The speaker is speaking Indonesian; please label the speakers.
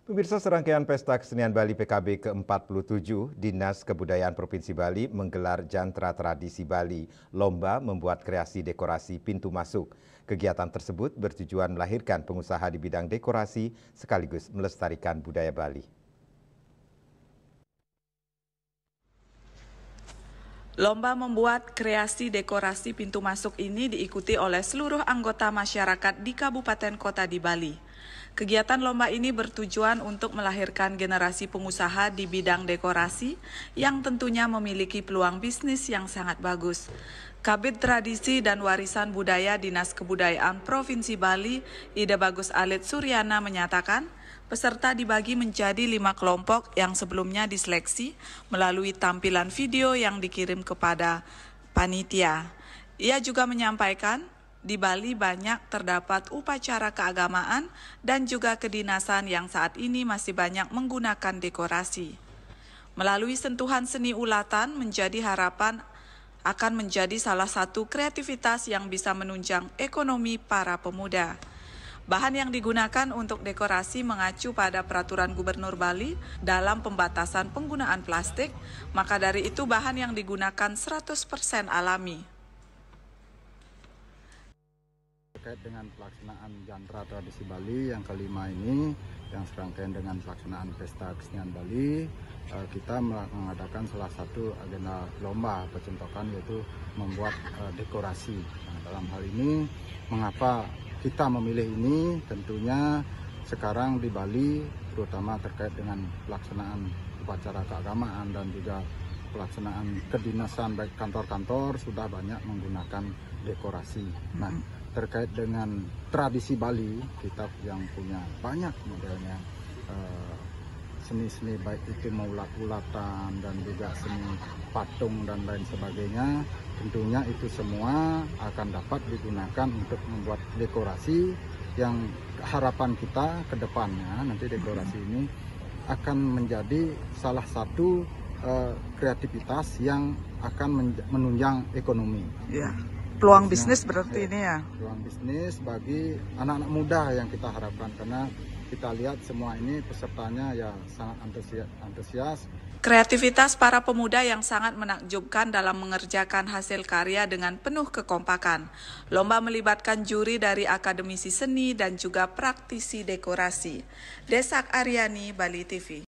Speaker 1: Pemirsa, serangkaian Pesta Kesenian Bali PKB ke-47, Dinas Kebudayaan Provinsi Bali menggelar Jantra Tradisi Bali, lomba membuat kreasi dekorasi pintu masuk. Kegiatan tersebut bertujuan melahirkan pengusaha di bidang dekorasi sekaligus melestarikan budaya Bali.
Speaker 2: Lomba membuat kreasi dekorasi pintu masuk ini diikuti oleh seluruh anggota masyarakat di kabupaten kota di Bali. Kegiatan lomba ini bertujuan untuk melahirkan generasi pengusaha di bidang dekorasi yang tentunya memiliki peluang bisnis yang sangat bagus. Kabid Tradisi dan Warisan Budaya Dinas Kebudayaan Provinsi Bali, Ida Bagus Alit Suryana menyatakan, peserta dibagi menjadi 5 kelompok yang sebelumnya diseleksi melalui tampilan video yang dikirim kepada panitia. Ia juga menyampaikan, di Bali banyak terdapat upacara keagamaan dan juga kedinasan yang saat ini masih banyak menggunakan dekorasi. Melalui sentuhan seni ulatan menjadi harapan akan menjadi salah satu kreativitas yang bisa menunjang ekonomi para pemuda. Bahan yang digunakan untuk dekorasi mengacu pada peraturan Gubernur Bali dalam pembatasan penggunaan plastik, maka dari itu bahan yang digunakan 100% alami.
Speaker 3: Terkait dengan pelaksanaan Jantra Tradisi Bali yang kelima ini, yang serangkaian dengan pelaksanaan Pesta Kesenian Bali, kita mengadakan salah satu agenda lomba percontohan, yaitu membuat dekorasi. Nah, dalam hal ini, mengapa kita memilih ini? Tentunya sekarang di Bali, terutama terkait dengan pelaksanaan upacara keagamaan dan juga pelaksanaan kedinasan baik kantor-kantor sudah banyak menggunakan dekorasi. Nah, terkait dengan tradisi Bali, kita yang punya banyak modelnya seni-seni baik itu ulat-ulatan dan juga seni patung dan lain sebagainya. Tentunya itu semua akan dapat digunakan untuk membuat dekorasi yang harapan kita ke depannya nanti dekorasi ini akan menjadi salah satu kreativitas yang akan menunjang ekonomi.
Speaker 2: Ya. Peluang bisnis berarti ini ya?
Speaker 3: Peluang bisnis bagi anak-anak muda yang kita harapkan, karena kita lihat semua ini pesertanya ya sangat antusias.
Speaker 2: Kreativitas para pemuda yang sangat menakjubkan dalam mengerjakan hasil karya dengan penuh kekompakan. Lomba melibatkan juri dari akademisi seni dan juga praktisi dekorasi. Desak Aryani, Bali TV.